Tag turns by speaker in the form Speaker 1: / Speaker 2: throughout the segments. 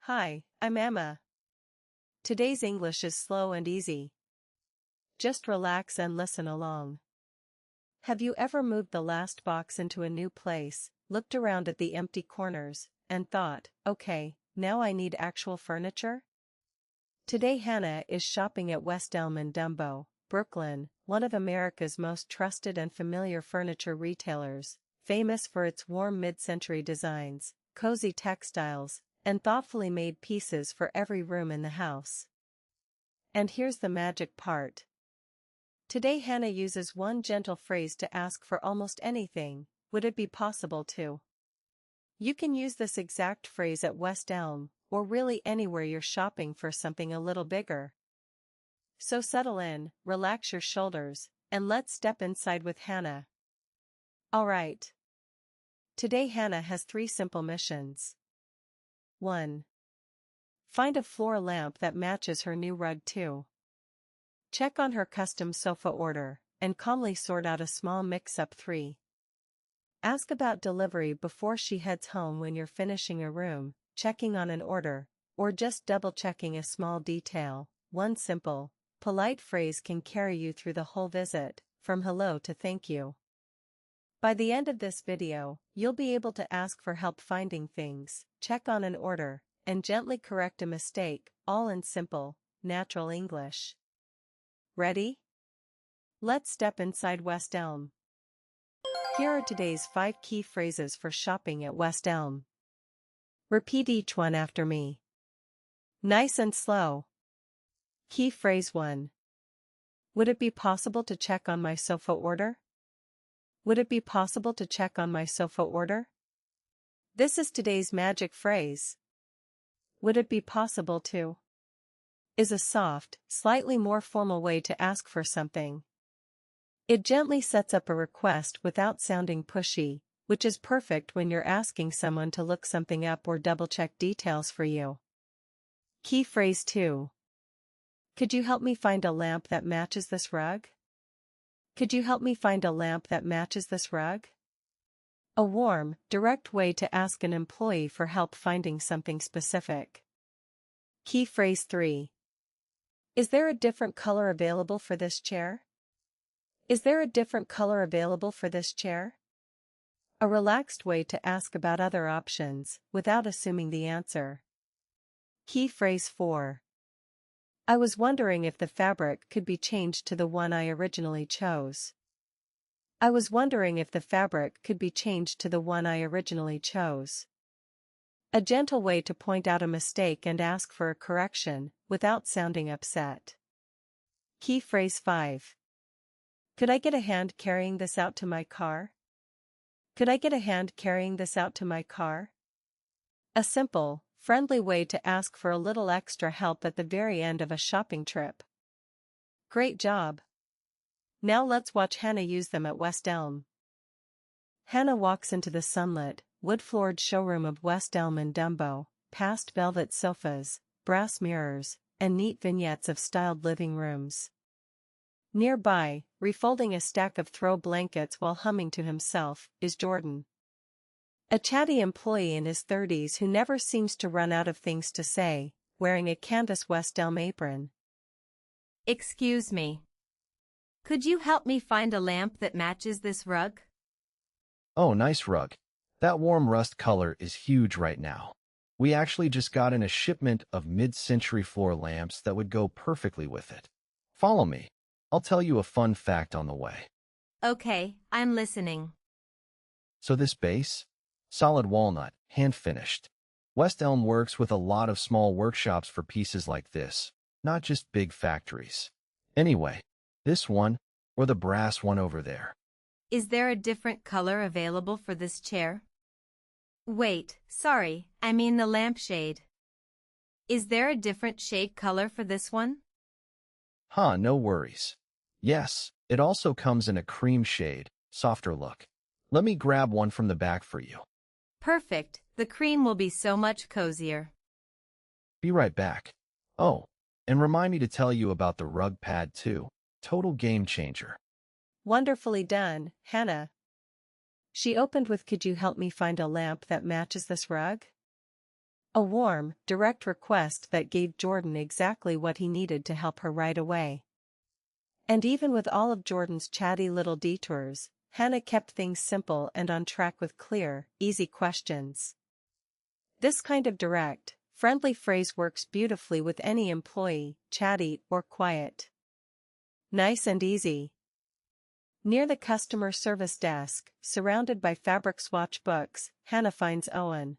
Speaker 1: Hi, I'm Emma. Today's English is slow and easy. Just relax and listen along. Have you ever moved the last box into a new place, looked around at the empty corners, and thought, okay, now I need actual furniture? Today Hannah is shopping at West Elm in DUMBO, Brooklyn, one of America's most trusted and familiar furniture retailers, famous for its warm mid-century designs, cozy textiles, and thoughtfully made pieces for every room in the house. And here's the magic part. Today Hannah uses one gentle phrase to ask for almost anything. Would it be possible to? You can use this exact phrase at West Elm, or really anywhere you're shopping for something a little bigger. So settle in, relax your shoulders, and let's step inside with Hannah. Alright. Today Hannah has 3 simple missions. 1. Find a floor lamp that matches her new rug too. Check on her custom sofa order, and calmly sort out a small mix-up. 3. Ask about delivery before she heads home when you're finishing a room, checking on an order, or just double-checking a small detail. One simple, polite phrase can carry you through the whole visit, from hello to thank you. By the end of this video, you'll be able to ask for help finding things, check on an order, and gently correct a mistake, all in simple, natural English. Ready? Let's step inside West Elm. Here are today's 5 key phrases for shopping at West Elm. Repeat each one after me. Nice and slow. Key phrase 1. Would it be possible to check on my sofa order? Would it be possible to check on my sofa order? This is today's magic phrase. Would it be possible to? Is a soft, slightly more formal way to ask for something. It gently sets up a request without sounding pushy, which is perfect when you're asking someone to look something up or double-check details for you. Key phrase 2. Could you help me find a lamp that matches this rug? Could you help me find a lamp that matches this rug? A warm, direct way to ask an employee for help finding something specific. Key phrase 3. Is there a different color available for this chair? Is there a different color available for this chair? A relaxed way to ask about other options, without assuming the answer. Key phrase 4. I was wondering if the fabric could be changed to the one I originally chose. I was wondering if the fabric could be changed to the one I originally chose. A gentle way to point out a mistake and ask for a correction, without sounding upset. Key phrase 5. Could I get a hand carrying this out to my car? Could I get a hand carrying this out to my car? A simple, friendly way to ask for a little extra help at the very end of a shopping trip. Great job! Now let's watch Hannah use them at West Elm. Hannah walks into the sunlit, wood-floored showroom of West Elm in DUMBO, past velvet sofas, brass mirrors, and neat vignettes of styled living rooms. Nearby, refolding a stack of throw blankets while humming to himself, is Jordan. A chatty employee in his 30s who never seems to run out of things to say, wearing a canvas West Elm apron.
Speaker 2: Excuse me. Could you help me find a lamp that matches this rug?
Speaker 3: Oh, nice rug. That warm rust color is huge right now. We actually just got in a shipment of mid-century floor lamps that would go perfectly with it. Follow me. I'll tell you a fun fact on the way.
Speaker 2: Okay, I'm listening.
Speaker 3: So this base? Solid walnut, hand-finished. West Elm works with a lot of small workshops for pieces like this, not just big factories. Anyway, this one, or the brass one over there.
Speaker 2: Is there a different color available for this chair? Wait, sorry, I mean the lampshade. Is there a different shade color for this one?
Speaker 3: Huh, no worries. Yes, it also comes in a cream shade, softer look. Let me grab one from the back for you.
Speaker 2: Perfect, the cream will be so much cozier.
Speaker 3: Be right back. Oh, and remind me to tell you about the rug pad too. Total game changer.
Speaker 1: Wonderfully done, Hannah. She opened with, could you help me find a lamp that matches this rug? A warm, direct request that gave Jordan exactly what he needed to help her right away. And even with all of Jordan's chatty little detours, Hannah kept things simple and on track with clear, easy questions. This kind of direct, friendly phrase works beautifully with any employee, chatty or quiet. Nice and easy. Near the customer service desk, surrounded by fabric swatch books, Hannah finds Owen.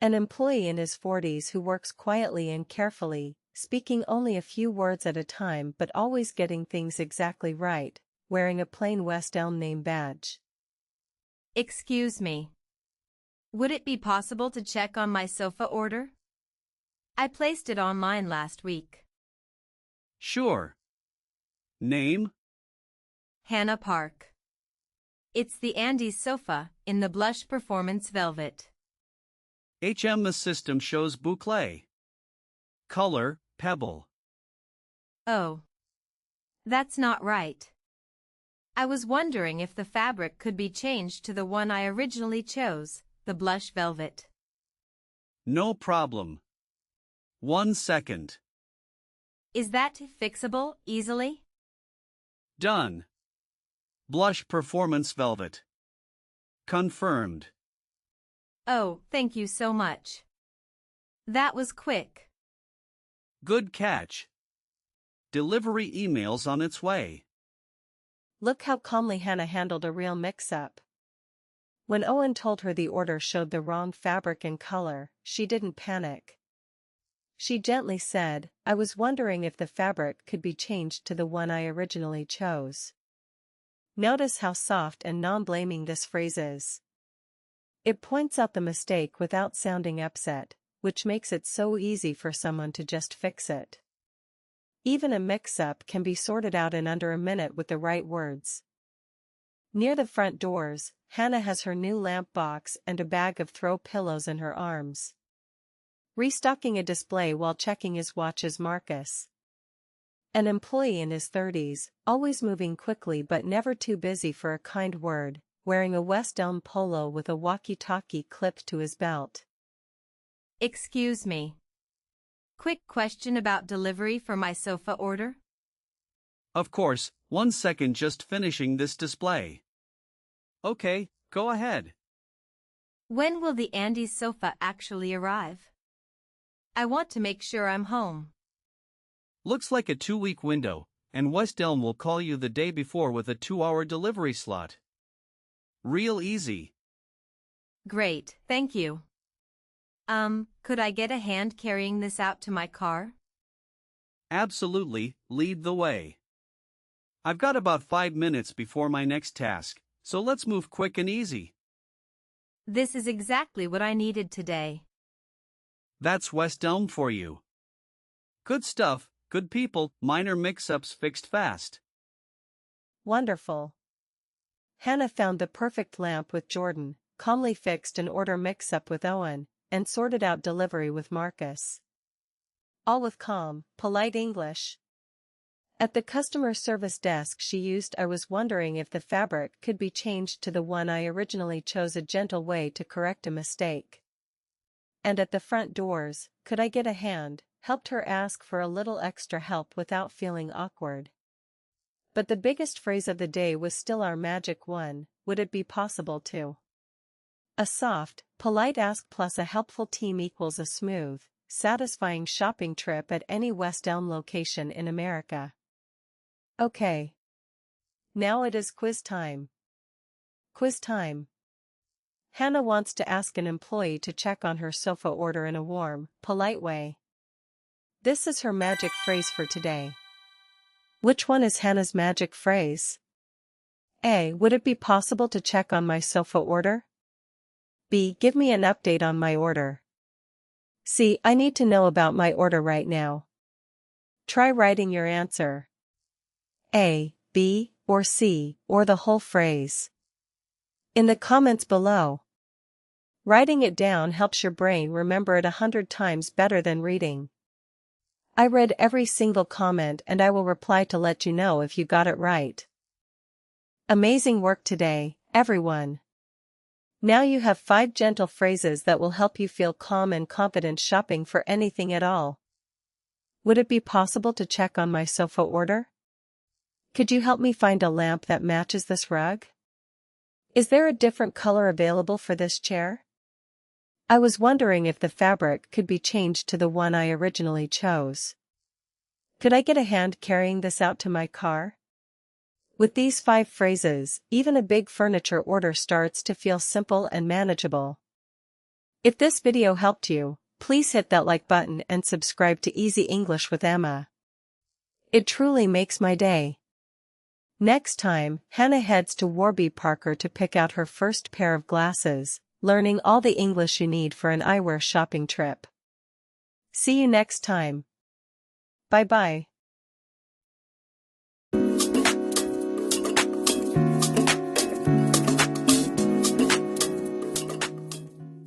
Speaker 1: An employee in his 40s who works quietly and carefully, speaking only a few words at a time but always getting things exactly right, wearing a plain West Elm name badge.
Speaker 2: Excuse me. Would it be possible to check on my sofa order? I placed it online last week.
Speaker 4: Sure. Name?
Speaker 2: Hannah Park. It's the Andy's sofa, in the blush performance velvet.
Speaker 4: HM system shows boucle. Color, pebble.
Speaker 2: Oh. That's not right. I was wondering if the fabric could be changed to the one I originally chose, the blush velvet.
Speaker 4: No problem. 1 second.
Speaker 2: Is that fixable easily?
Speaker 4: Done. Blush performance velvet. Confirmed.
Speaker 2: Oh, thank you so much. That was quick.
Speaker 4: Good catch. Delivery email's on its way.
Speaker 1: Look how calmly Hannah handled a real mix-up. When Owen told her the order showed the wrong fabric and color, she didn't panic. She gently said, "I was wondering if the fabric could be changed to the one I originally chose." Notice how soft and non-blaming this phrase is. It points out the mistake without sounding upset, which makes it so easy for someone to just fix it. Even a mix-up can be sorted out in under a minute with the right words. Near the front doors, Hannah has her new lamp box and a bag of throw pillows in her arms. Restocking a display while checking his watch is Marcus. An employee in his 30s, always moving quickly but never too busy for a kind word, wearing a West Elm polo with a walkie-talkie clipped to his belt.
Speaker 2: Excuse me. Quick question about delivery for my sofa order?
Speaker 4: Of course, 1 second, just finishing this display. Okay, go ahead.
Speaker 2: When will the Andy's sofa actually arrive? I want to make sure I'm home.
Speaker 4: Looks like a 2-week window, and West Elm will call you the day before with a 2-hour delivery slot. Real easy.
Speaker 2: Great, thank you. Could I get a hand carrying this out to my car?
Speaker 4: Absolutely, lead the way. I've got about 5 minutes before my next task, so let's move quick and easy.
Speaker 2: This is exactly what I needed today.
Speaker 4: That's West Elm for you. Good stuff, good people, minor mix-ups fixed fast.
Speaker 1: Wonderful. Hannah found the perfect lamp with Jordan, calmly fixed an order mix-up with Owen, and sorted out delivery with Marcus. All with calm, polite English. At the customer service desk she used "I was wondering if the fabric could be changed to the one I originally chose," a gentle way to correct a mistake. And at the front doors, "Could I get a hand?" helped her ask for a little extra help without feeling awkward. But the biggest phrase of the day was still our magic one: would it be possible to? A soft, polite ask plus a helpful team equals a smooth, satisfying shopping trip at any West Elm location in America. Okay. Now it is quiz time. Quiz time. Hannah wants to ask an employee to check on her sofa order in a warm, polite way. This is her magic phrase for today. Which one is Hannah's magic phrase? A. Would it be possible to check on my sofa order? B. Give me an update on my order. C. I need to know about my order right now. Try writing your answer. A, B, or C, or the whole phrase in the comments below. Writing it down helps your brain remember it 100 times better than reading. I read every single comment and I will reply to let you know if you got it right. Amazing work today, everyone. Now you have 5 gentle phrases that will help you feel calm and confident shopping for anything at all. Would it be possible to check on my sofa order? Could you help me find a lamp that matches this rug? Is there a different color available for this chair? I was wondering if the fabric could be changed to the one I originally chose. Could I get a hand carrying this out to my car? With these 5 phrases, even a big furniture order starts to feel simple and manageable. If this video helped you, please hit that like button and subscribe to Easy English with Emma. It truly makes my day. Next time, Hannah heads to Warby Parker to pick out her first pair of glasses, learning all the English you need for an eyewear shopping trip. See you next time. Bye-bye.